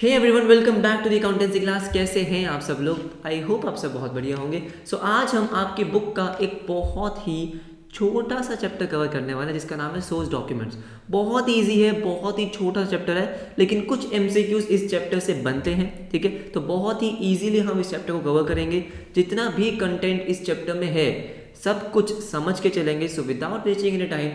Hey everyone, welcome back to the accountancy class. कैसे हैं आप सब लोग? आई होप आप सब बहुत बढ़िया होंगे। आज हम आपकी बुक का एक बहुत ही छोटा सा चैप्टर कवर करने वाले हैं जिसका नाम है सोर्स डॉक्यूमेंट्स। बहुत ईजी है, बहुत ही छोटा चैप्टर है, लेकिन कुछ एमसीक्यूज इस चैप्टर से बनते हैं। ठीक है, तो बहुत ही ईजीली हम इस चैप्टर को कवर करेंगे। जितना भी कंटेंट इस चैप्टर में है सब कुछ समझ के चलेंगे। So without wasting any time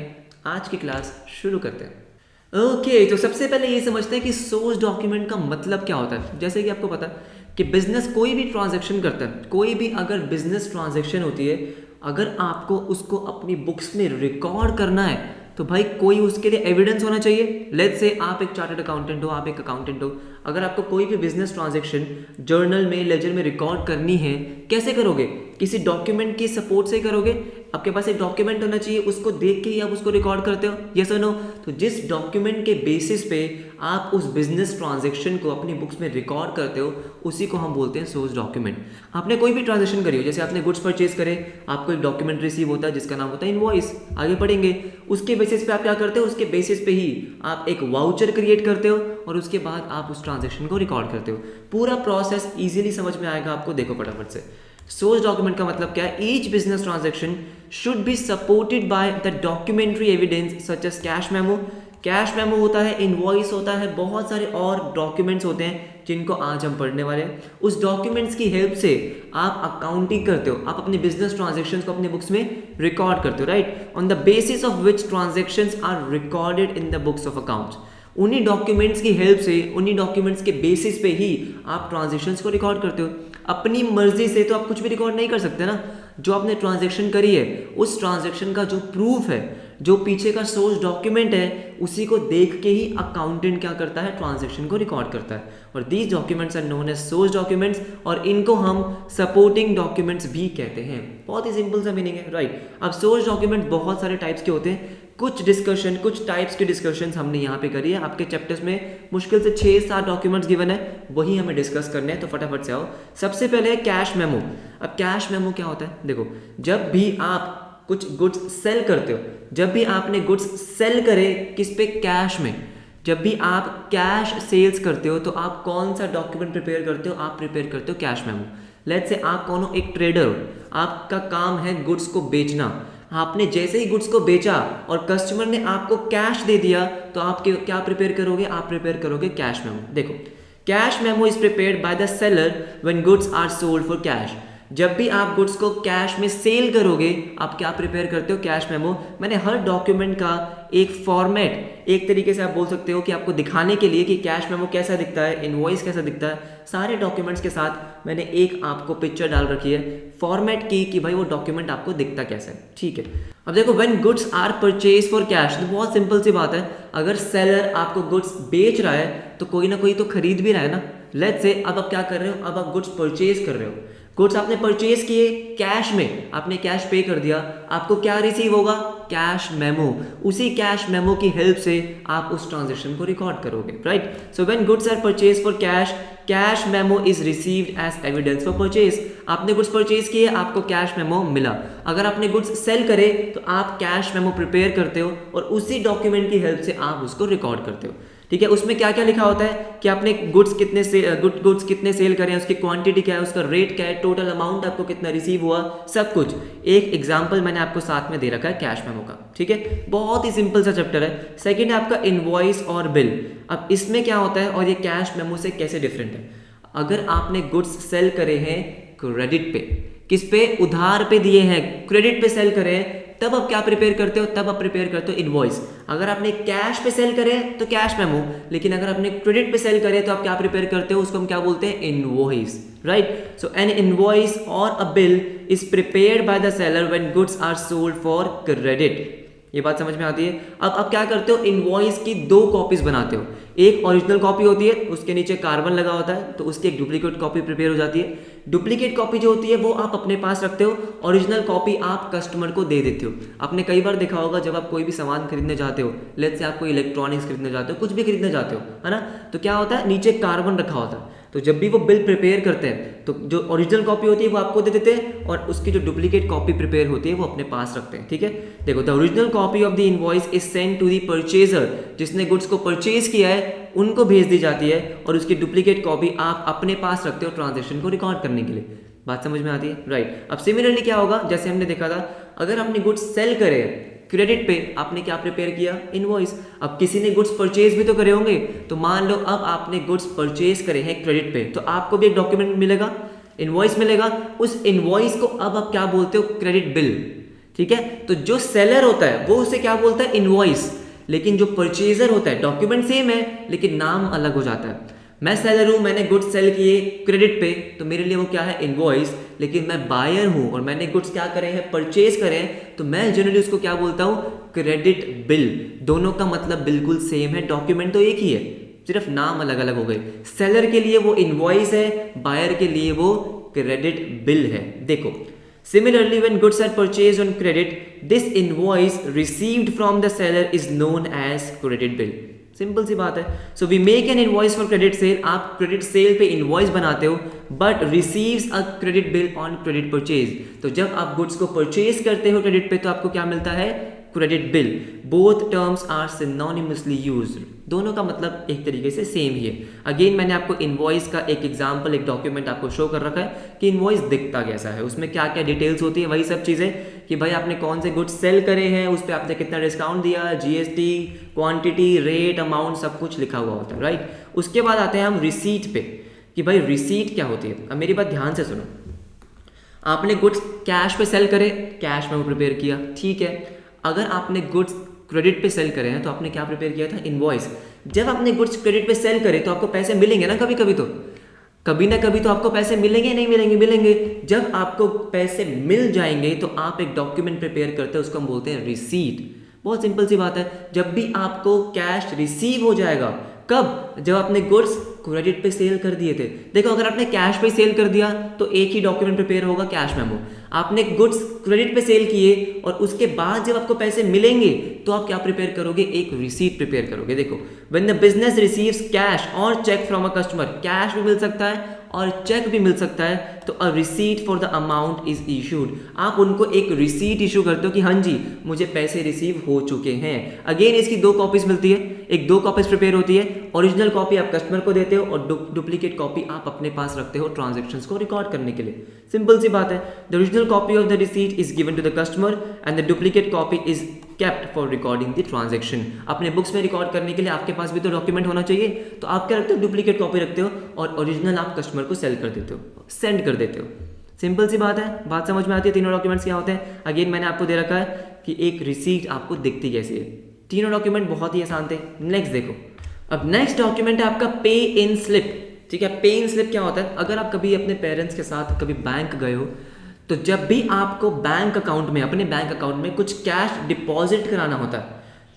आज की क्लास शुरू करते हैं। तो सबसे पहले ये समझते हैं कि सोर्स डॉक्यूमेंट का मतलब क्या होता है। जैसे कि आपको पता है कि बिजनेस कोई भी ट्रांजैक्शन करता है, कोई भी अगर बिजनेस ट्रांजैक्शन होती है, अगर आपको उसको अपनी बुक्स में रिकॉर्ड करना है तो भाई कोई उसके लिए एविडेंस होना चाहिए। लेट्स से आप एक चार्टर्ड अकाउंटेंट हो, आप एक अकाउंटेंट हो, अगर आपको कोई भी बिजनेस ट्रांजैक्शन जर्नल में, लेजर में रिकॉर्ड करनी है, कैसे करोगे? किसी डॉक्यूमेंट की सपोर्ट से करोगे। आपके पास एक डॉक्यूमेंट होना चाहिए, उसको देख के ही आप उसको रिकॉर्ड करते हो, यस और नो? तो जिस डॉक्यूमेंट के बेसिस पे आप उस बिजनेस ट्रांजैक्शन को अपनी बुक्स में रिकॉर्ड करते हो, उसी को हम बोलते हैं सोर्स डॉक्यूमेंट। आपने कोई भी ट्रांजैक्शन करी हो, जैसे आपने गुड्स परचेज करे, आपको एक डॉक्यूमेंट रिसीव होता है जिसका नाम होता है इनवॉइस। आगे पढ़ेंगे, उसके बेसिस पे आप क्या करते हो, उसके बेसिस पे ही आप एक वाउचर क्रिएट करते हो और उसके बाद आप उस ट्रांजैक्शन को रिकॉर्ड करते हो। पूरा प्रोसेस इजीली समझ में आएगा आपको। देखो फटाफट से, सोर्स डॉक्यूमेंट का मतलब क्या है? Each business transaction should be supported by the documentary evidence such as cash memo. Cash memo होता है, इनवॉइस होता है, बहुत सारे और डॉक्यूमेंट्स होते हैं जिनको आज हम पढ़ने वाले हैं। उस डॉक्यूमेंट्स की हेल्प से आप अकाउंटिंग करते हो, आप अपने बिजनेस ट्रांजैक्शंस को अपनी बुक्स में रिकॉर्ड करते हो, right? On the basis of which transactions are recorded in the books of accounts. उन्हीं डॉक्यूमेंट्स की हेल्प से, उन्हीं डॉक्यूमेंट्स के बेसिस पे ही आप ट्रांजैक्शंस को रिकॉर्ड करते हो। अपनी मर्जी से तो आप कुछ भी रिकॉर्ड नहीं कर सकते ना। जो आपने ट्रांजैक्शन करी है, उस ट्रांजैक्शन का जो प्रूफ है, जो पीछे का सोर्स डॉक्यूमेंट है, उसी को देख के ही अकाउंटेंट क्या करता है, ट्रांजैक्शन को रिकॉर्ड करता है। और these documents are known as source documents, और इनको हम सपोर्टिंग डॉक्यूमेंट्स भी कहते हैं। बहुत ही सिंपल सा मीनिंग है, राइट? अब सोर्स डॉक्यूमेंट बहुत सारे टाइप्स के होते हैं। कुछ डिस्कशन, कुछ टाइप्स की डिस्कशन हमने यहाँ पे करी है। आपके चैप्टर्स में मुश्किल से 6-7 डॉक्यूमेंट्स गिवन है, वही हमें डिस्कस करने हैं। तो फटाफट से आओ। सबसे पहले है कैश मेमो। अब कैश मेमो क्या होता है? देखो, जब भी आप कुछ गुड्स सेल करते हो, जब भी आपने गुड्स सेल करे, किस पे? कैश में। जब भी आप कैश सेल्स करते हो तो आप कौन सा डॉक्यूमेंट प्रिपेयर करते हो? आप प्रिपेयर करते हो कैश मेमो। लेट्स से आप कौन हो? एक ट्रेडर हो, आपका काम है गुड्स को बेचना। आपने जैसे ही गुड्स को बेचा और कस्टमर ने आपको कैश दे दिया, तो आप क्या प्रिपेयर करोगे? आप प्रिपेयर करोगे कैश मेमो। देखो, cash memo is prepared by the seller when goods are sold for cash. जब भी आप गुड्स को कैश में सेल करोगे, आप क्या प्रिपेयर करते हो? Cash memo. मैंने हर डॉक्यूमेंट का एक फॉर्मेट, एक तरीके से आप बोल सकते हो कि आपको दिखाने के लिए कि कैश मेमो कैसा दिखता है, इनवॉइस कैसा दिखता है, सारे डॉक्यूमेंट्स के साथ मैंने एक आपको पिक्चर डाल रखी है फॉर्मेट की, कि भाई वो डॉक्यूमेंट आपको दिखता कैसा है। ठीक है, अब देखो, when goods are purchase for cash, तो बहुत सिंपल सी बात है। अगर सेलर आपको गुड्स बेच रहा है तो कोई ना कोई तो खरीद भी रहा है ना। लेट्स से अब आप क्या कर रहे हो? अब आप गुड्स परचेज कर रहे हो। गुड्स आपने परचेज किए कैश में, आपने कैश पे कर दिया, आपको क्या रिसीव होगा? Cash memo. उसी कैश मेमो की हेल्प से आप उस ट्रांजैक्शन को रिकॉर्ड करोगे, right? So when goods are purchase for cash, cash memo is received as evidence for purchase. आपने गुड्स परचेज किए, आपको कैश मेमो मिला। अगर आपने गुड्स सेल करे तो आप कैश मेमो प्रिपेयर करते हो और उसी डॉक्यूमेंट की हेल्प से आप उसको रिकॉर्ड करते हो। ठीक है, उसमें क्या क्या लिखा होता है कि आपने गुड्स कितने सेल करें, उसकी क्वांटिटी क्या है, उसका रेट क्या है, टोटल अमाउंट आपको कितना रिसीव हुआ, सब कुछ। एक एग्जांपल मैंने आपको साथ में दे रखा है कैश मेमो का। ठीक है, बहुत ही सिंपल सा चैप्टर है। सेकंड है आपका इनवॉइस और बिल। अब इसमें क्या होता है और ये कैश मेमो से कैसे डिफरेंट है? अगर आपने गुड्स सेल करे हैं क्रेडिट पे, किस पे? उधार पे दिए हैं, क्रेडिट पे सेल करे हैं, तब आप क्या प्रिपेयर करते हो? तब आप प्रिपेयर करते हो इनवॉइस। अगर आपने कैश पे सेल करे तो कैश मेमो, लेकिन अगर आपने क्रेडिट पे सेल करे तो आप क्या प्रिपेयर करते हो? उसको हम क्या बोलते हैं? Invoice, right? So an invoice और a bill is prepared by the seller when goods are sold for credit. ये बात समझ में आती है? अब आप क्या करते हो? इनवॉइस की 2 कॉपीज बनाते हो। एक ओरिजिनल कॉपी होती है, उसके नीचे कार्बन लगा होता है, तो उसकी एक डुप्लीकेट कॉपी प्रिपेयर हो जाती है। डुप्लीकेट कॉपी जो होती है वो आप अपने पास रखते हो, ओरिजिनल कॉपी आप कस्टमर को दे देते हो। आपने कई बार देखा होगा, जब आप कोई भी सामान खरीदने जाते हो, लेट्स से आप कोई इलेक्ट्रॉनिक्स खरीदने जाते हो, कुछ भी खरीदने जाते हो, है ना, तो क्या होता है? नीचे कार्बन रखा होता है। तो जब भी वो बिल प्रिपेयर करते हैं तो जो ओरिजिनल कॉपी होती है वो आपको दे देते हैं और उसकी जो डुप्लीकेट कॉपी प्रिपेयर होती है वो अपने पास रखते हैं। ठीक है, देखो, the original copy of the invoice is send to the purchaser, जिसने गुड्स को परचेज किया है, उनको भेज दी जाती है और उसकी डुप्लीकेट कॉपी आप अपने पास रखते हो ट्रांजेक्शन को रिकॉर्ड करने के लिए। बात समझ में आती है, राइट। अब सिमिलरली क्या होगा, जैसे हमने देखा था, अगर आपने गुड्स सेल करे क्रेडिट पे, आपने क्या प्रिपेयर किया, इनवॉइस। अब किसी ने गुड्स परचेज भी तो करे होंगे, तो मान लो अब आपने गुड्स परचेज करे हैं क्रेडिट पे, तो आपको भी एक डॉक्यूमेंट मिलेगा, इनवॉइस मिलेगा। उस इनवॉइस को अब आप क्या बोलते हो, क्रेडिट बिल, ठीक है। तो जो सेलर होता है वो उसे क्या बोलता है, इनवॉइस, लेकिन जो परचेजर होता है डॉक्यूमेंट सेम है लेकिन नाम अलग हो जाता है। मैं सेलर हूं, मैंने गुड्स सेल किए क्रेडिट पे, तो मेरे लिए वो क्या है, इनवॉइस। लेकिन मैं बायर हूं और मैंने गुड्स क्या करे हैं, परचेज करे हैं, तो मैं जनरली उसको क्या बोलता हूं, क्रेडिट बिल। दोनों का मतलब बिल्कुल सेम है, डॉक्यूमेंट तो एक ही है, सिर्फ नाम अलग अलग हो गए। सेलर के लिए वो इनवॉइस है, बायर के लिए वो क्रेडिट बिल है। देखो, similarly when goods are purchased on credit, this invoice received from the seller is known as credit bill। Simple सी बात है। So we make an invoice for credit sale, आप क्रेडिट सेल पे invoice बनाते हो but receives a credit bill on credit purchase. तो जब आप गुड्स को परचेज करते हो क्रेडिट पे तो आपको क्या मिलता है, credit bill. Both terms are synonymously used, दोनों का मतलब एक तरीके से सेम ही है। अगेन मैंने आपको इनवॉइस का एक एग्जांपल, एक डॉक्यूमेंट आपको शो कर रखा है कि इनवॉइस दिखता कैसा है, उसमें क्या क्या डिटेल्स होती है, वही सब चीज़ें कि भाई आपने कौन से गुड्स सेल करे हैं, उस पर आपने कितना डिस्काउंट दिया, जीएसटी, क्वांटिटी, रेट, अमाउंट, सब कुछ लिखा हुआ होता है, राइट। उसके बाद आते हैं हम रिसीट पे कि भाई रिसीट क्या होती है। अब मेरी बात ध्यान से सुनो, आपने गुड्स कैश पे सेल करे, कैश में वो प्रिपेयर किया, ठीक है। अगर आपने गुड्स क्रेडिट पे सेल करे हैं तो आपने क्या प्रिपेयर किया था, इनवॉइस। जब आपने गुड्स क्रेडिट पे सेल करे तो आपको पैसे मिलेंगे ना, कभी कभी तो, कभी ना कभी तो आपको पैसे मिलेंगे, नहीं मिलेंगे, मिलेंगे। जब आपको पैसे मिल जाएंगे तो आप एक डॉक्यूमेंट प्रिपेयर करते हैं, उसको हम बोलते हैं रिसीट। बहुत सिंपल सी बात है, जब भी आपको कैश रिसीव हो जाएगा, कब, जब आपने गुड्स क्रेडिट पे सेल कर दिए थे। देखो, अगर आपने कैश पे सेल कर दिया तो एक ही डॉक्यूमेंट प्रिपेयर होगा, कैश मेमो। आपने गुड्स क्रेडिट पे सेल किए और उसके बाद जब आपको पैसे मिलेंगे तो आप क्या प्रिपेयर करोगे, एक रिसीट प्रिपेयर करोगे। देखो, when the business receives cash और cheque from a customer, cash भी मिल सकता है और चेक भी मिल सकता है, तो a receipt for the amount is issued. आप उनको एक रिसीट इशू करते हो कि हाँ जी मुझे पैसे रिसीव हो चुके हैं। अगेन इसकी दो कॉपीज मिलती है, एक दो कॉपीज प्रिपेयर होती है, ओरिजिनल कॉपी आप कस्टमर को देते हो और डुप्लीकेट कॉपी आप अपने पास रखते हो ट्रांजेक्शन्स को रिकॉर्ड करने के लिए। सिंपल सी बात है, the original copy of the receipt is given to the customer and the duplicate copy is kept for recording the transaction. अपने बुक्स में रिकॉर्ड करने के लिए आपके पास भी तो डॉक्यूमेंट होना चाहिए, तो आप क्या रखते हो, डुप्लीकेट कॉपी रखते हो और ओरिजिनल आप कस्टमर को सेल कर देते हो, सेंड कर देते हो। सिंपल सी बात है, बात समझ में आती है। तीनों डॉक्यूमेंट्स क्या होते हैं, अगेन मैंने आपको दे रखा है कि एक रिसीट आपको दिखती कैसी है। तीनों डॉक्यूमेंट बहुत ही आसान थे। नेक्स्ट देखो, अब नेक्स्ट डॉक्यूमेंट है आपका पे इन स्लिप, ठीक है। पे इन स्लिप क्या होता है, अगर आप कभी अपने पेरेंट्स के साथ कभी बैंक गए हो तो जब भी आपको बैंक अकाउंट में, अपने बैंक अकाउंट में कुछ कैश डिपॉजिट कराना होता है,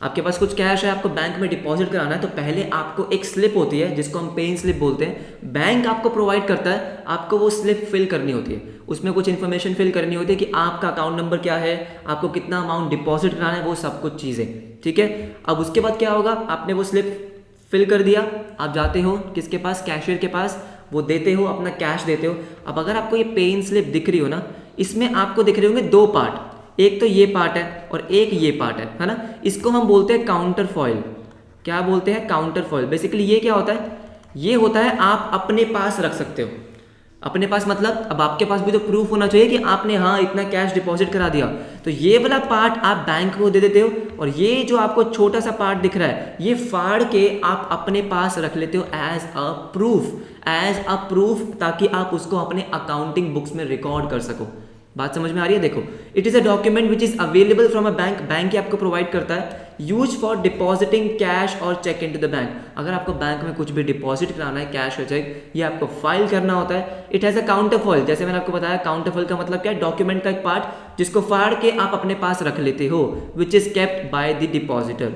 आपके पास कुछ कैश है, आपको बैंक में डिपॉजिट कराना है, तो पहले आपको एक स्लिप होती है जिसको हम पे इन स्लिप बोलते हैं, बैंक आपको प्रोवाइड करता है, आपको वो स्लिप फिल करनी होती है। उसमें कुछ इन्फॉर्मेशन फिल करनी होती है कि आपका अकाउंट नंबर क्या है, आपको कितना अमाउंट डिपॉजिट कराना है, वो सब कुछ चीज़ें, ठीक है। अब उसके बाद क्या होगा, आपने वो स्लिप फिल कर दिया, आप जाते हो किसके पास, कैशियर के पास, वो देते हो, अपना कैश देते हो। अब अगर आपको ये पे इन स्लिप दिख रही हो ना, इसमें आपको दिख रहे होंगे दो पार्ट, एक तो ये पार्ट है और एक ये पार्ट है ना। इसको हम बोलते हैं काउंटर फॉइल। क्या बोलते हैं, काउंटर फॉइल। बेसिकली ये क्या होता है, ये होता है आप अपने पास रख सकते हो। अपने पास मतलब अब आपके पास भी तो प्रूफ होना चाहिए कि आपने हाँ इतना कैश डिपॉजिट करा दिया, तो ये वाला पार्ट आप बैंक को दे देते हो और ये जो आपको छोटा सा पार्ट दिख रहा है ये फाड़ के आप अपने पास रख लेते हो एज अ प्रूफ, ताकि आप उसको अपने अकाउंटिंग बुक्स में रिकॉर्ड कर सको। बात समझ में आ रही है। देखो, it is a document which is available from a bank, bank ही आपको प्रोवाइड करता है, यूज फॉर डिपॉजिटिंग कैश और चेक इनटू द बैंक। अगर आपको बैंक में कुछ भी डिपॉजिट कराना है, कैश या चेक, ये आपको फाइल करना होता है। It has a counter foil, जैसे मैंने आपको बताया, काउंटर फॉइल का मतलब क्या है, डॉक्यूमेंट का एक पार्ट जिसको फाड़ के आप अपने पास रख लेते हो, which is kept by the depositor,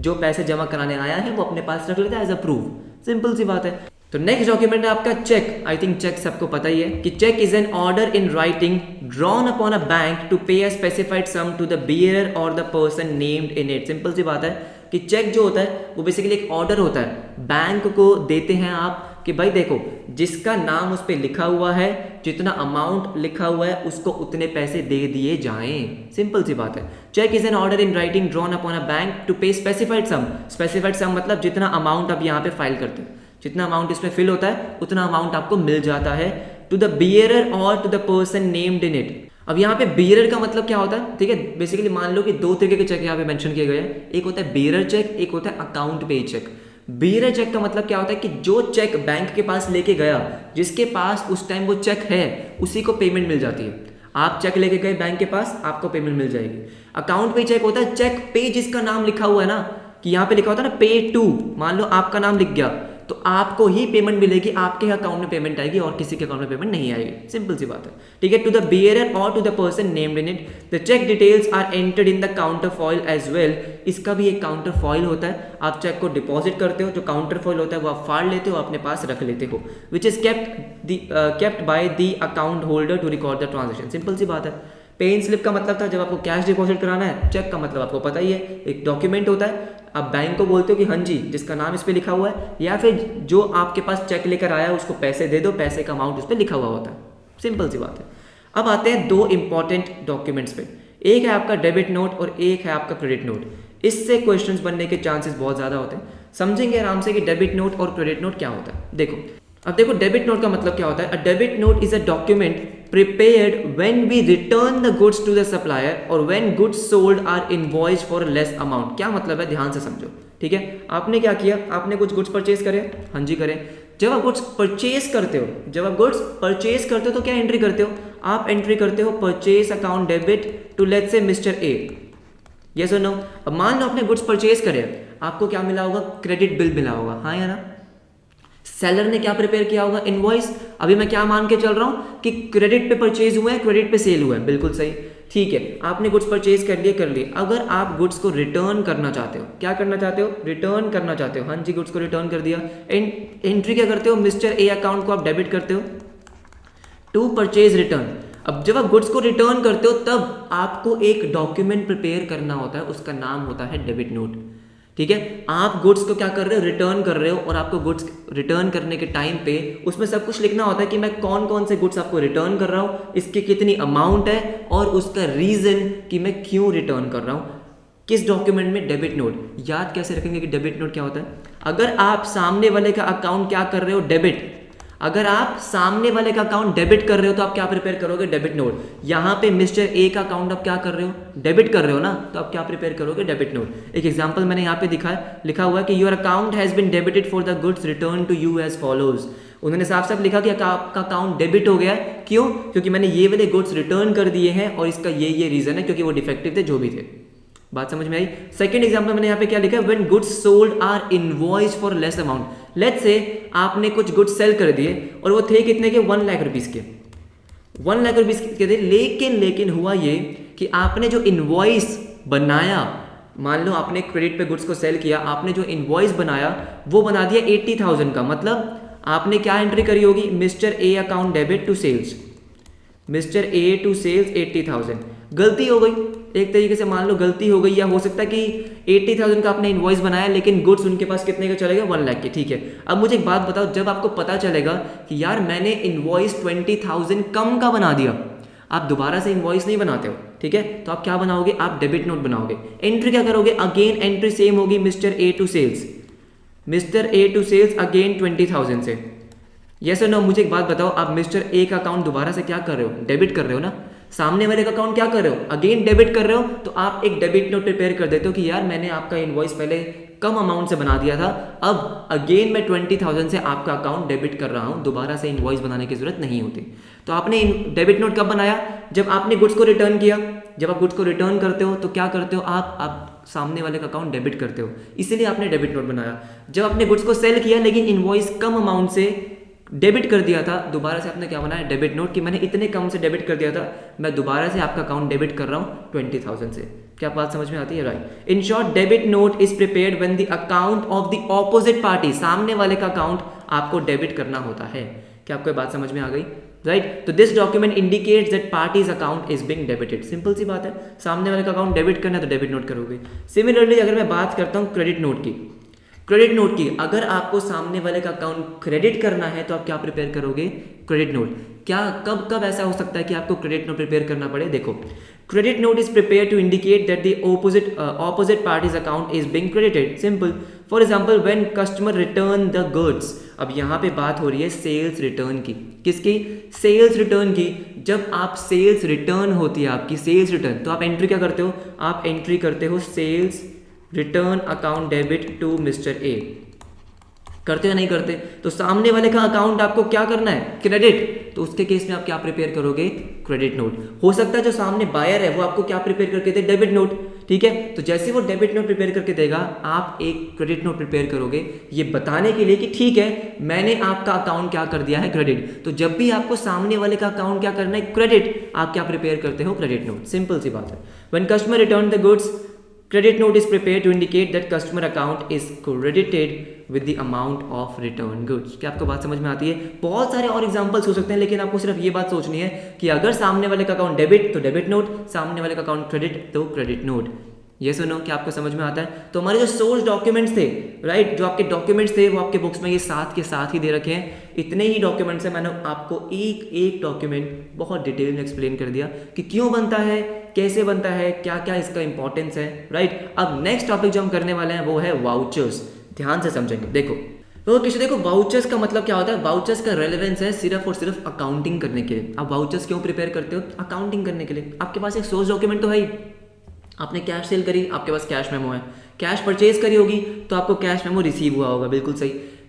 जो पैसे जमा कराने आया है वो अपने पास रख लेता है एज अ प्रूफ। सिंपल सी बात है। तो नेक्स्ट डॉक्यूमेंट है आपका चेक। आई थिंक चेक सबको पता ही है कि cheque is an order in writing drawn upon a bank to pay a specified sum to the bearer और the person named in it. Simple सी बात है कि चेक जो होता है वो बेसिकली एक ऑर्डर होता है, बैंक को देते हैं आप कि भाई देखो जिसका नाम उस पर लिखा हुआ है, जितना अमाउंट लिखा हुआ है उसको उतने पैसे दे दिए जाएं। सिंपल सी बात है। Cheque is an order in writing drawn upon a bank to pay specified sum. Specified sum मतलब जितना अमाउंट आप यहाँ पे फाइल करते हो, जितना अमाउंट इसमें फिल होता है उतना अमाउंट आपको मिल जाता है टू द बियरर और to the person named in it. अब यहाँ पे बियरर का मतलब क्या होता है, ठीक है, बेसिकली मान लो कि दो तरीके के चेक यहाँ पे मेंशन किए गए हैं। एक होता है बियरर चेक, एक होता है अकाउंट पे चेक। बियरर चेक का मतलब क्या होता है कि जो चेक बैंक के पास लेके गया, जिसके पास उस टाइम वो चेक है, उसी को पेमेंट मिल जाती है। आप चेक लेके गए बैंक के पास, आपको पेमेंट मिल जाएगी। अकाउंट पे चेक होता है चेक पे जिसका नाम लिखा हुआ है ना, कि यहाँ पे लिखा होता है ना पे टू, मान लो आपका नाम लिख गया तो आपको ही पेमेंट मिलेगी, आपके अकाउंट में पेमेंट आएगी और किसी के अकाउंट में पेमेंट नहीं आएगी। सिंपल सी बात है, ठीक है। टू द बियरर और to the person named in it the cheque details are entered in the counterfoil as well. इसका भी एक काउंटर फॉइल होता है। आप चेक को डिपॉजिट करते हो, जो काउंटर फॉइल होता है वो आप फाड़ लेते हो, अपने पास रख लेते हो, which is kept by the account holder to record the transaction. Simple सी बात है। पे इन स्लिप का मतलब था जब आपको कैश डिपॉजिट कराना है, चेक का मतलब आपको पता ही है, एक डॉक्यूमेंट होता है। आप बैंक को बोलते हो कि हाँ जी जिसका नाम इस पे लिखा हुआ है, या फिर जो आपके पास चेक लेकर आया है उसको पैसे दे दो, पैसे का अमाउंट उस पर लिखा हुआ होता है। सिंपल सी बात है। अब आते हैं दो इंपॉर्टेंट डॉक्यूमेंट्स पे, एक है आपका डेबिट नोट और एक है आपका क्रेडिट नोट। इससे क्वेश्चंस बनने के चांसेस बहुत ज़्यादा होते हैं। समझेंगे आराम से कि डेबिट नोट और क्रेडिट नोट क्या होता है। देखो, अब देखो डेबिट नोट का मतलब क्या होता है। A debit note is a document prepared when we return the goods to the supplier or when goods sold are invoiced for less amount। क्या मतलब है, ध्यान से समझो, ठीक है। आपने क्या किया, आपने कुछ गुड्स परचेज करे, हाँ जी करें। जब आप गुड्स परचेज करते हो, तो क्या एंट्री करते हो, आप एंट्री करते हो purchase account debit to let's say mister A. Yes और नो। अब मान लो आपने गुड्स परचेज करे, आपको क्या मिला होगा, क्रेडिट बिल मिला होगा, हाँ या ना। सेलर ने क्या प्रिपेयर किया होगा, इनवॉइस। अभी मैं क्या मान के चल रहा हूं कि क्रेडिट पे परचेज हुआ है, क्रेडिट पे सेल हुआ है, बिल्कुल सही, ठीक है। आपने गुड्स परचेज कर लिए। अगर आप गुड्स को रिटर्न करना चाहते हो, क्या करना चाहते हो, रिटर्न करना चाहते हो, हाँ जी गुड्स को रिटर्न कर दिया। एंट्री क्या करते हो, मिस्टर ए अकाउंट को आप डेबिट करते हो टू परचेज रिटर्न। अब जब आप गुड्स को रिटर्न करते हो तब आपको एक डॉक्यूमेंट प्रिपेयर करना होता है, उसका नाम होता है डेबिट नोट, ठीक है। आप गुड्स को क्या कर रहे हो, रिटर्न कर रहे हो, और आपको गुड्स रिटर्न करने के टाइम पे उसमें सब कुछ लिखना होता है कि मैं कौन कौन से गुड्स आपको रिटर्न कर रहा हूँ, इसकी कितनी अमाउंट है और उसका रीजन कि मैं क्यों रिटर्न कर रहा हूँ, किस डॉक्यूमेंट में, डेबिट नोट। याद कैसे रखेंगे कि डेबिट नोट क्या होता है। अगर आप सामने वाले का अकाउंट क्या कर रहे हो, डेबिट, अगर आप सामने वाले का अकाउंट डेबिट कर रहे हो तो आप क्या प्रिपेयर करोगे, डेबिट नोट। यहाँ पे मिस्टर ए का अकाउंट आप क्या कर रहे हो, डेबिट कर रहे हो ना, तो आप क्या प्रिपेयर करोगे, डेबिट नोट। एक एग्जांपल मैंने यहाँ पे लिखा हुआ है कि your account has been debited for the goods return to you as follows. उन्होंने साफ साफ लिखा कि आपका अकाउंट डेबिट हो गया है, क्यों, क्योंकि मैंने ये वाले गुड्स रिटर्न कर दिए हैं और इसका ये रीजन है, क्योंकि वो डिफेक्टिव थे, जो भी थे। बात समझ में आई। सेकंड एग्जांपल मैंने यहाँ पे क्या लिखा है, when goods sold are invoiced for less amount. Let's say आपने कुछ गुड्स सेल कर दिए और वो थे कितने के, 1 लाख रुपीस के, 1 लाख रुपीस के थे। लेकिन हुआ ये कि आपने जो इनवॉइस बनाया, मान लो आपने क्रेडिट पे गुड्स को सेल किया, आपने जो इनवॉइस बनाया वो बना दिया 80,000 का। मतलब आपने क्या एंट्री करी होगी, mister A account debit to sales, mister A to sales 80,000। गलती हो गई, एक तरीके से मान लो गलती हो गई, या हो सकता है कि 80,000 का आपने इनवॉइस बनाया लेकिन गुड्स उनके पास कितने का चले गए, 1 लाख के, ठीक है। अब मुझे एक बात बताओ, जब आपको पता चलेगा कि यार मैंने इनवॉइस 20,000 कम का बना दिया, आप दोबारा से इनवॉइस नहीं बनाते हो, ठीक है, तो आप क्या बनाओगे, आप डेबिट नोट बनाओगे। एंट्री क्या करोगे, अगेन एंट्री सेम होगी, mister A to sales, mister A to sales again 20,000 से। यस और नो। मुझे एक बात बताओ, आप मिस्टर ए का अकाउंट दोबारा से क्या कर रहे हो, डेबिट कर रहे हो ना। सामने वाले का अकाउंट क्या कर रहे हो, अगेन डेबिट कर रहे हो, तो आप एक डेबिट नोट प्रिपेयर कर देते हो कि यार मैंने आपका इनवॉइस पहले कम अमाउंट से बना दिया था, अब अगेन मैं 20,000 से आपका अकाउंट डेबिट कर रहा हूं, दोबारा से इनवॉइस बनाने की जरूरत नहीं होती। तो आपने डेबिट नोट कब बनाया, जब आपने गुड्स को रिटर्न किया। जब आप गुड्स को रिटर्न करते हो तो क्या करते हो, आप सामने वाले का अकाउंट डेबिट करते हो, इसीलिए आपने डेबिट नोट बनाया। जब आपने गुड्स को सेल किया लेकिन इनवॉइस कम अमाउंट से डेबिट कर दिया था, दोबारा से आपने क्या बनाया, डेबिट नोट, कि मैंने इतने कम से डेबिट कर दिया था, मैं दोबारा से आपका अकाउंट डेबिट कर रहा हूँ 20,000 से। क्या बात समझ में आती है, right. In short, debit note is prepared when the account of the opposite party, सामने वाले का अकाउंट आपको डेबिट करना होता है। क्या आपको बात समझ में आ गई, राइट। तो this document indicates that party's account is being debited. Simple सी बात है, सामने वाले का अकाउंट डेबिट करना है तो डेबिट नोट करोगे। सिमिलरली अगर मैं बात करता हूँ क्रेडिट नोट की, क्रेडिट नोट की, अगर आपको सामने वाले का अकाउंट क्रेडिट करना है तो आप क्या प्रिपेयर करोगे? Credit note. क्या कब कब ऐसा हो सकता है कि आपको क्रेडिट नोट प्रिपेयर करना पड़े? देखो, credit note is prepare to indicate that the opposite party's account is being credited. Simple, for example when customer return the goods. अब यहाँ पे बात हो रही है सेल्स रिटर्न की। किसकी? सेल्स रिटर्न की। जब आप सेल्स रिटर्न होती है आपकी सेल्स रिटर्न, तो आप एंट्री क्या करते हो? आप एंट्री करते हो sales return account debit to mister A. करते हो नहीं करते? तो सामने वाले का अकाउंट आपको क्या करना है? क्रेडिट। तो उसके केस में आप क्या प्रिपेयर करोगे? Credit note. हो सकता है जो सामने बायर है वो आपको क्या प्रिपेयर करके दे? Debit note. ठीक है, तो जैसे वो डेबिट नोट प्रिपेयर करके देगा, आप एक क्रेडिट नोट प्रिपेयर करोगे ये बताने के लिए कि ठीक है मैंने आपका अकाउंट क्या कर दिया है? क्रेडिट। तो जब भी आपको सामने वाले का अकाउंट क्या करना है? क्रेडिट, आप क्या प्रिपेयर करते हो? Credit note. सिंपल सी बात है। When customer return the goods, credit note is prepared to indicate that customer account is credited with the amount of returned goods। क्या आपको बात समझ में आती है? बहुत सारे और एग्जांपल्स हो सकते हैं, लेकिन आपको सिर्फ ये बात सोचनी है कि अगर सामने वाले का अकाउंट डेबिट तो डेबिट नोट, सामने वाले का अकाउंट क्रेडिट तो क्रेडिट नोट। ये सुनो, क्या आपको समझ में आता है? तो हमारे जो सोर्स डॉक्यूमेंट्स थे, राइट, जो आपके डॉक्यूमेंट्स थे वो आपके बुक्स में ये साथ के साथ ही दे रखे हैं। इतने ही डॉक्यूमेंट्स हैं, मैंने आपको एक एक डॉक्यूमेंट बहुत डिटेल में एक्सप्लेन कर दिया कि क्यों बनता है, कैसे बनता है, क्या क्या इसका इंपॉर्टेंस है, राइट। अब नेक्स्ट टॉपिक जो हम करने वाले हैं वो है वाउचर्स। ध्यान से समझेंगे। देखो तो किसी देखो वाउचर्स का मतलब क्या होता है? वाउचर्स का रेलेवेंस है सिर्फ और सिर्फ अकाउंटिंग करने के लिए। आप वाउचर्स क्यों प्रिपेयर करते हो? अकाउंटिंग करने के लिए। आपके पास एक सोर्स डॉक्यूमेंट तो है ही, आपने कैश सेल करी, आपके पास कैश मेमो है। कैश परचेज करी होगी तो आपको कैश मेमो रिसीव हुआ होगा, बिल्कुल सही।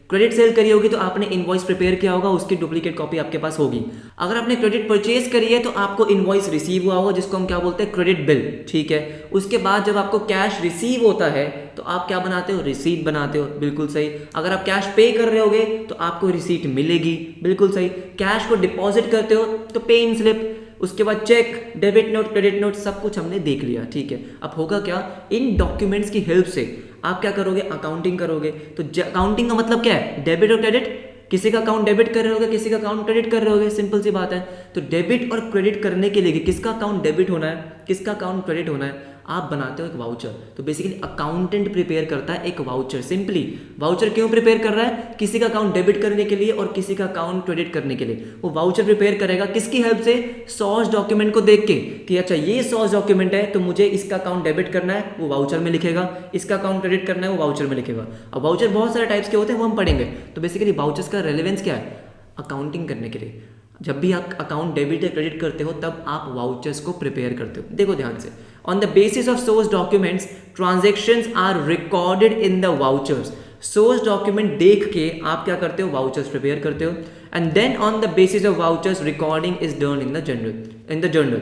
क्रेडिट सेल करी होगी तो आपने इनवॉइस प्रिपेयर किया होगा, उसकी डुप्लीकेट कॉपी आपके पास होगी। अगर आपने क्रेडिट परचेज करी है तो आपको इनवॉइस रिसीव हुआ होगा, जिसको हम क्या बोलते हैं? Credit bill. ठीक है, उसके बाद जब आपको कैश रिसीव होता है तो आप क्या बनाते हो? रिसीट बनाते हो, बिल्कुल सही। अगर आप कैश पे कर रहे होगे तो आपको रिसीट मिलेगी, बिल्कुल सही। कैश को डिपॉजिट करते हो तो पे इन स्लिप, उसके बाद cheque, debit note, credit note, सब कुछ हमने देख लिया। ठीक है, अब होगा क्या? इन डॉक्यूमेंट्स की हेल्प से आप क्या करोगे? अकाउंटिंग करोगे। तो अकाउंटिंग का मतलब क्या है? डेबिट और क्रेडिट। किसी का अकाउंट डेबिट कर रहे होगे, किसी का अकाउंट क्रेडिट कर रहे होगे, सिंपल सी बात है। तो डेबिट और क्रेडिट करने के लिए कि किसका अकाउंट डेबिट होना है, किसका अकाउंट क्रेडिट होना है, आप बनाते हो एक वाउचर। तो बेसिकली अकाउंटेंट प्रिपेयर करता है एक वाउचर। सिंपली वाउचर क्यों प्रिपेयर कर रहा है? किसी का अकाउंट डेबिट करने के लिए और किसी का अकाउंट क्रेडिट करने के लिए। वो वाउचर प्रिपेयर करेगा किसकी हेल्प से? सोर्स डॉक्यूमेंट को देख के कि अच्छा ये सोर्स डॉक्यूमेंट है तो मुझे इसका अकाउंट डेबिट करना है, वो वाउचर में लिखेगा। इसका अकाउंट क्रेडिट करना है, वो वाउचर में लिखेगा। अब वाउचर बहुत सारे टाइप्स के होते हैं, वो हम पढ़ेंगे। तो बेसिकली वाउचर्स का रेलेवेंस क्या है? अकाउंटिंग करने के लिए। जब भी आप अकाउंट डेबिट या क्रेडिट करते हो तब आप वाउचर्स को प्रिपेयर करते हो। देखो ध्यान से, on the basis of source documents transactions are recorded in the vouchers. Source document देख के आप क्या करते हो? वाउचर्स प्रिपेयर करते हो। And then on the basis of vouchers recording is done in the journal.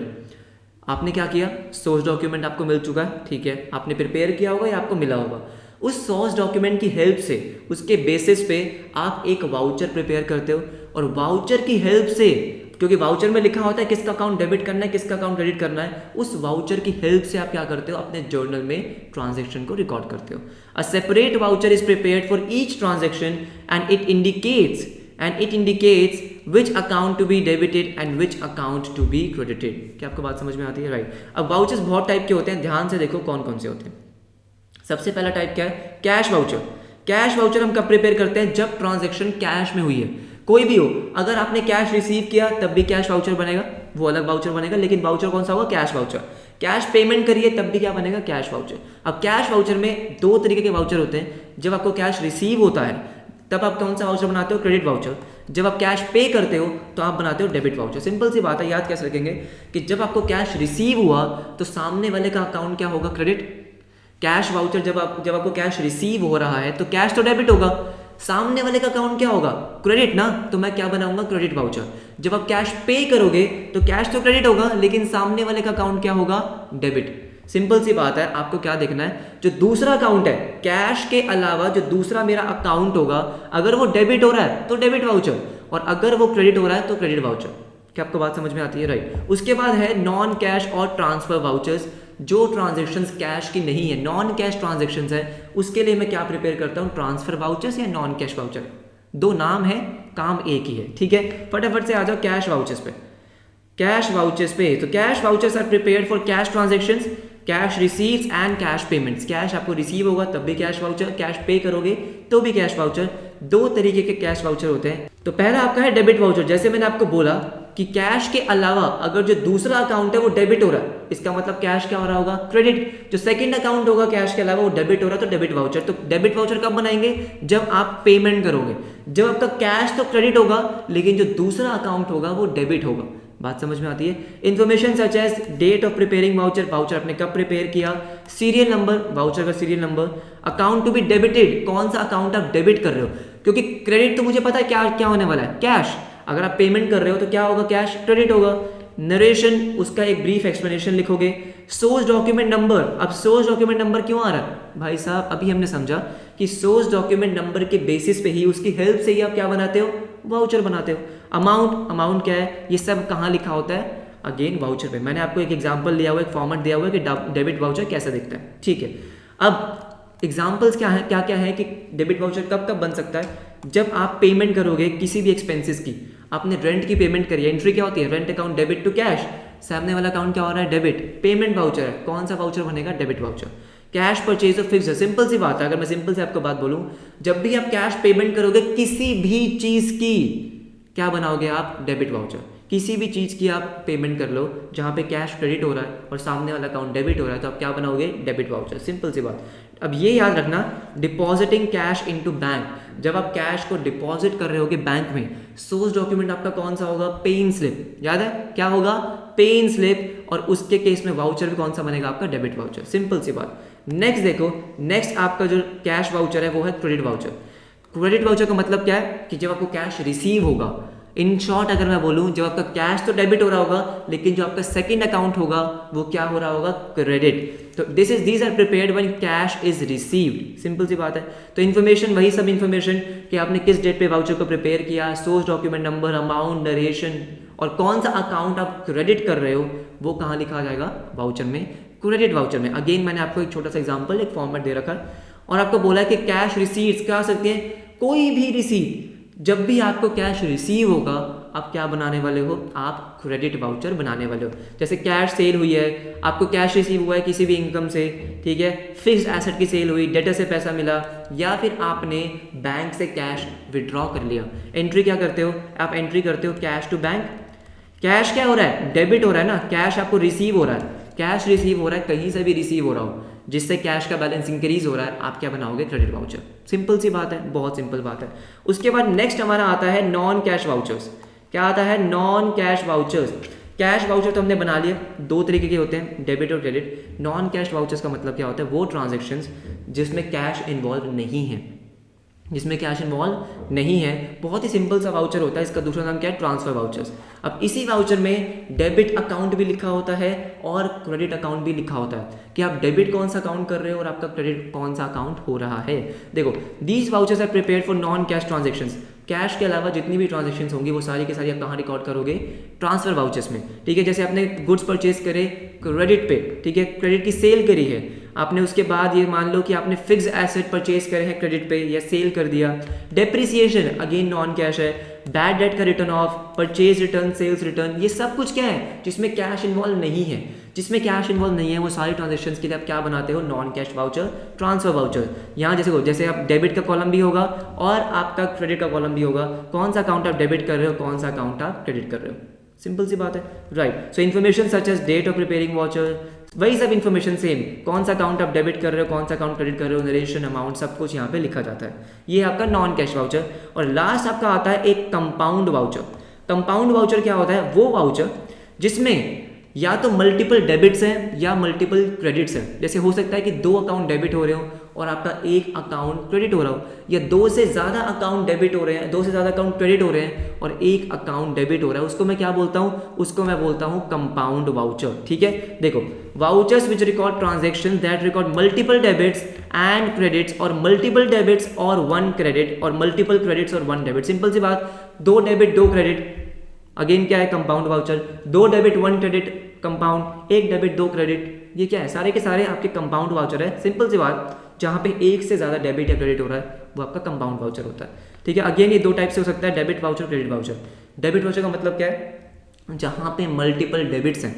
आपने क्या किया? सोर्स डॉक्यूमेंट आपको मिल चुका है, ठीक है, आपने प्रिपेयर किया होगा या आपको मिला होगा। उस सोर्स डॉक्यूमेंट की हेल्प से, उसके बेसिस पे आप एक वाउचर प्रिपेयर करते हो। और वाउचर की हेल्प से, क्योंकि वाउचर में लिखा होता है किसका अकाउंट डेबिट करना है, किसका अकाउंट क्रेडिट करना है, उस वाउचर की हेल्प से आप क्या करते हो? अपने जर्नल में ट्रांजैक्शन को रिकॉर्ड करते हो। A separate voucher is prepared for each transaction and it indicates which account to be debited and which account to be credited। क्या आपको बात समझ में आती है? राइट। अब वाउचर्स बहुत टाइप के होते हैं, ध्यान से देखो कौन कौन से होते हैं। सबसे पहला टाइप क्या है? Cash voucher. कैश वाउचर हम कब प्रिपेयर करते हैं? जब ट्रांजैक्शन कैश में हुई है, कोई भी हो। अगर आपने कैश रिसीव किया तब भी कैश वाउचर बनेगा, वो अलग वाउचर बनेगा, लेकिन वाउचर कौन सा होगा? Cash voucher. कैश पेमेंट करिए तब भी क्या बनेगा? Cash voucher. अब कैश वाउचर में दो तरीके के वाउचर होते हैं। जब आपको कैश रिसीव होता है तब आप कौन सा वाउचर बनाते हो? Credit voucher. जब आप कैश पे करते हो तो आप बनाते हो डेबिट वाउचर। सिंपल सी बात है, याद कैसे रखेंगे कि जब आपको कैश रिसीव हुआ तो सामने वाले का अकाउंट क्या होगा? क्रेडिट। कैश वाउचर जब आपको कैश रिसीव हो रहा है तो कैश तो डेबिट होगा, सामने वाले का अकाउंट क्या होगा? क्रेडिट ना, तो मैं क्या बनाऊंगा? Credit voucher. जब आप कैश पे करोगे तो कैश तो क्रेडिट होगा, लेकिन सामने वाले का अकाउंट क्या होगा? डेबिट। सिंपल सी बात है, आपको क्या देखना है? जो दूसरा अकाउंट है, कैश के अलावा जो दूसरा मेरा अकाउंट होगा, अगर वो डेबिट हो रहा है तो डेबिट वाउचर, और अगर वो क्रेडिट हो रहा है तो क्रेडिट वाउचर। क्या आपको बात समझ में आती है? राइट। उसके बाद है नॉन कैश और ट्रांसफर वाउचर्स। जो ट्रांजेक्शन्स कैश की नहीं है, नॉन कैश ट्रांजेक्शन्स है, उसके लिए मैं क्या प्रिपेयर करता हूँ? ट्रांसफर वाउचर्स या नॉन कैश वाउचर। दो नाम है, काम एक ही है, ठीक है। फटाफट से आ जाओ कैश वाउचर्स पे। कैश वाउचर्स पे, तो cash vouchers are prepared for cash transactions cash receives and cash payments, cash आपको रिसीव होगा तब भी कैश वाउचर, कैश पे करोगे तो भी कैश वाउचर। दो तरीके के कैश वाउचर होते हैं। तो पहला आपका है डेबिट वाउचर। जैसे मैंने आपको बोला कि कैश के अलावा अगर जो दूसरा अकाउंट है वो डेबिट हो रहा है, इसका मतलब कैश क्या हो रहा होगा, क्रेडिट। जो सेकंड अकाउंट होगा कैश के अलावा वो डेबिट हो रहा है तो डेबिट वाउचर। तो डेबिट वाउचर कब बनाएंगे, जब आप पेमेंट करोगे। जब आपका कैश तो क्रेडिट होगा लेकिन जो दूसरा अकाउंट होगा वो डेबिट होगा। बात समझ में आती है। Information such as date of preparing voucher, voucher आपने कब प्रिपेयर किया, सीरियल नंबर, वाउचर का serial number, account to be debited, कौन सा अकाउंट आप डेबिट कर रहे हो, क्योंकि क्रेडिट तो मुझे पता है क्या क्या होने वाला है, कैश। अगर आप पेमेंट कर रहे हो तो क्या होगा, कैश, क्रेडिट होगा। नरेशन, उसका एक ब्रीफ एक्सप्लेनेशन लिखोगे। सोर्स डॉक्यूमेंट नंबर, अब सोर्स डॉक्यूमेंट नंबर क्यों आ रहा है भाई साहब, अभी हमने समझा कि सोर्स डॉक्यूमेंट नंबर के बेसिस पे ही, उसकी हेल्प से ही आप क्या बनाते हो, वाउचर बनाते हो। अमाउंट, अमाउंट क्या है, ये सब कहाँ लिखा होता है, अगेन वाउचर पे। मैंने आपको एक एग्जांपल लिया हुआ है, एक फॉर्मेट दिया हुआ है कि डेबिट वाउचर कैसा दिखता है, ठीक है। अब एग्जांपल्स क्या है, क्या क्या है कि डेबिट वाउचर कब कब बन सकता है, जब आप पेमेंट करोगे किसी भी एक्सपेंसेस की। आपने रेंट की पेमेंट करी है, एंट्री क्या होती है, rent account debit to cash, सामने वाला अकाउंट क्या हो रहा है, डेबिट। पेमेंट वाउचर है, कौन सा वाउचर बनेगा, debit voucher. Cash purchase of fix, simple सी बात है। अगर मैं सिंपल से आपको बात बोलूं, जब भी आप कैश पेमेंट करोगे किसी भी चीज की, क्या बनाओगे आप, डेबिट वाउचर। किसी भी चीज की आप पेमेंट कर लो जहां पे कैश क्रेडिट हो रहा है और सामने वाला अकाउंट डेबिट हो रहा है, तो आप क्या बनाओगे, डेबिट वाउचर। सिंपल सी बात। अब ये याद रखना, डिपॉजिटिंग कैश इनटू बैंक, जब आप कैश को डिपॉजिट कर रहे होगे बैंक में, सोर्स डॉक्यूमेंट आपका कौन सा होगा, पेइन स्लिप। याद है क्या होगा, पेइन स्लिप। और उसके केस में वाउचर भी कौन सा बनेगा आपका, डेबिट वाउचर। सिंपल सी बात। नेक्स्ट देखो, नेक्स्ट आपका जो कैश वाउचर है वो है क्रेडिट वाउचर। क्रेडिट वाउचर का मतलब क्या है कि जब आपको कैश रिसीव होगा, इन शॉर्ट अगर मैं बोलूं, जब आपका कैश तो डेबिट हो रहा होगा लेकिन जो आपका सेकंड अकाउंट होगा वो क्या हो रहा होगा, क्रेडिट। तो these are prepared when cash is received. Simple सी बात है। तो इन्फॉर्मेशन वही सब इन्फॉर्मेशन कि आपने किस डेट पे वाउचर को प्रिपेयर किया, source document number, amount, narration, और कौन सा अकाउंट आप क्रेडिट कर रहे हो वो कहाँ लिखा जाएगा, वाउचर में, क्रेडिट वाउचर में। अगेन मैंने आपको एक छोटा सा एग्जाम्पल, एक फॉर्मेट दे रखा है और आपको बोला है कि कैश रिसीट्स क्या आ सकती है, कोई भी रिसीट। जब भी आपको कैश रिसीव होगा आप क्या बनाने वाले हो, आप क्रेडिट वाउचर बनाने वाले हो। जैसे कैश सेल हुई है, आपको कैश रिसीव हुआ है किसी भी इनकम से, ठीक है, फिक्स्ड एसेट की सेल हुई, डेटर से पैसा मिला, या फिर आपने बैंक से कैश विड्रॉ कर लिया। एंट्री क्या करते हो आप, एंट्री करते हो कैश टू बैंक। कैश क्या हो रहा है, डेबिट हो रहा है ना, कैश आपको रिसीव हो रहा है, कैश रिसीव हो रहा है, कहीं से भी रिसीव हो रहा हो जिससे कैश का बैलेंस इंक्रीज हो रहा है, आप क्या बनाओगे, क्रेडिट वाउचर। सिंपल सी बात है, बहुत सिंपल बात है। उसके बाद नेक्स्ट हमारा आता है नॉन कैश वाउचर्स। क्या आता है, non cash vouchers. Cash voucher तो हमने बना लिया, दो तरीके के होते हैं, डेबिट और क्रेडिट। नॉन कैश वाउचर्स का मतलब क्या होता है, वो ट्रांजेक्शन्स जिसमें कैश इन्वॉल्व नहीं है, जिसमें कैश इन्वॉल्व नहीं है। बहुत ही सिंपल सा वाउचर होता है, इसका दूसरा नाम क्या है, ट्रांसफर वाउचर्स। अब इसी वाउचर में डेबिट अकाउंट भी लिखा होता है और क्रेडिट अकाउंट भी लिखा होता है कि आप डेबिट कौन सा अकाउंट कर रहे हो और आपका क्रेडिट कौन सा अकाउंट हो रहा है। देखो, these vouchers are prepared for non cash transactions. Cash के अलावा जितनी भी ट्रांजेक्शन्स होंगी वो सारी की सारी आप कहाँ रिकॉर्ड करोगे, ट्रांसफर वाउचर्स में, ठीक है। जैसे आपने गुड्स परचेज करे क्रेडिट पे, ठीक है, क्रेडिट की सेल करी है आपने, उसके बाद ये मान लो कि आपने फिक्स एसेट परचेज करे हैं क्रेडिट पे या सेल कर दिया। डेप्रिसिएशन अगेन नॉन कैश है। बैड डेट का written off, purchase return, sales return, ये सब कुछ क्या है जिसमें कैश इन्वॉल्व नहीं है। जिसमें कैश इन्वॉल्व नहीं है वो सारी ट्रांजेक्शन्स के लिए आप क्या बनाते हो, non cash voucher, transfer voucher. यहाँ जैसे आप डेबिट का कॉलम भी होगा और आपका क्रेडिट का कॉलम भी होगा, कौन सा अकाउंट आप डेबिट कर रहे हो, कौन सा अकाउंट आप क्रेडिट कर रहे हो। सिंपल सी बात है, right. So information such as date of preparing voucher, वही सब इन्फॉर्मेशन सेम, कौन सा अकाउंट आप डेबिट कर रहे हो, कौन सा अकाउंट क्रेडिट कर रहे हो, नरेशन, अमाउंट, सब कुछ यहाँ पे लिखा जाता है। ये आपका नॉन कैश वाउचर। और लास्ट आपका आता है एक कंपाउंड वाउचर। कंपाउंड वाउचर क्या होता है, वो वाउचर जिसमें या तो मल्टीपल डेबिट्स हैं या मल्टीपल क्रेडिट्स हैं। जैसे हो सकता है कि दो अकाउंट डेबिट हो रहे हो और आपका एक अकाउंट क्रेडिट हो रहा हो, या दो से ज़्यादा अकाउंट डेबिट हो रहे हैं, दो से ज़्यादा अकाउंट क्रेडिट हो रहे हैं और एक अकाउंट डेबिट हो रहा है, उसको मैं क्या बोलता हूँ, उसको मैं बोलता हूँ कंपाउंड वाउचर। ठीक है, देखो, vouchers which record transaction that record multiple debits and credits, और मल्टीपल डेबिट्स और वन क्रेडिट, और मल्टीपल क्रेडिट्स और वन डेबिट। सिंपल सी बात, दो डेबिट दो क्रेडिट, अगेन क्या है, कंपाउंड वाउचर। दो डेबिट वन क्रेडिट कंपाउंड, एक डेबिट दो क्रेडिट, ये क्या है, सारे के सारे आपके कंपाउंड वाउचर है। सिंपल सी बात, जहां पे एक से ज्यादा डेबिट या क्रेडिट हो रहा है वो आपका कंपाउंड वाउचर होता है। ठीक है, अगेन ये दो टाइप से हो सकता है, debit voucher, credit voucher. Debit voucher का मतलब क्या है, जहां पे मल्टीपल डेबिट्स हैं,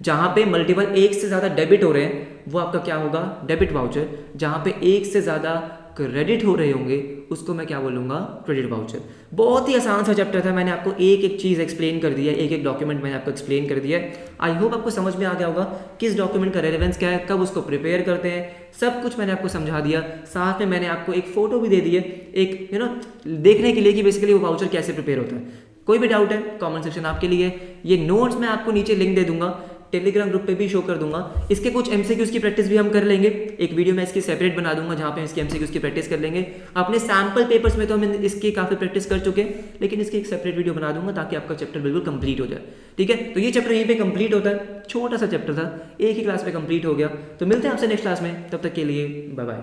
जहाँ पे मल्टीपल एक से ज़्यादा डेबिट हो रहे हैं वो आपका क्या होगा, डेबिट वाउचर। जहाँ पे एक से ज़्यादा क्रेडिट हो रहे होंगे उसको मैं क्या बोलूँगा, क्रेडिट वाउचर। बहुत ही आसान सा चैप्टर था, मैंने आपको एक एक चीज़ एक्सप्लेन कर दिया है, एक एक डॉक्यूमेंट मैंने आपको एक्सप्लेन कर दिया है। आई होप आपको समझ में आ गया होगा किस डॉक्यूमेंट का रेलेवेंस क्या है, कब उसको प्रिपेयर करते हैं, सब कुछ मैंने आपको समझा दिया। साथ में मैंने आपको एक फ़ोटो भी दे दी है, एक देखने के लिए कि बेसिकली वो वाउचर कैसे प्रिपेयर होता है। कोई भी डाउट है कमेंट सेक्शन आपके लिए। ये नोट्स मैं आपको नीचे लिंक दे दूंगा, टेलीग्राम ग्रुप पे भी शो कर दूंगा। इसके कुछ एमसीक्यूज की प्रैक्टिस भी हम कर लेंगे, एक वीडियो मैं इसकी सेपरेट बना दूंगा जहाँ पे इसके एमसीक्यूज की प्रैक्टिस कर लेंगे। अपने सैम्पल पेपर्स में तो हम इसकी काफ़ी प्रैक्टिस कर चुके हैं, लेकिन इसकी एक सेपरेट वीडियो बना दूंगा ताकि आपका चैप्टर बिल्कुल कंप्लीट हो जाए। ठीक है, तो ये चैप्टर यहीं पे कंप्लीट होता है, छोटा सा चैप्टर था, एक ही क्लास में कंप्लीट हो गया। तो मिलते हैं आपसे नेक्स्ट क्लास में, तब तक के लिए बाय बाय।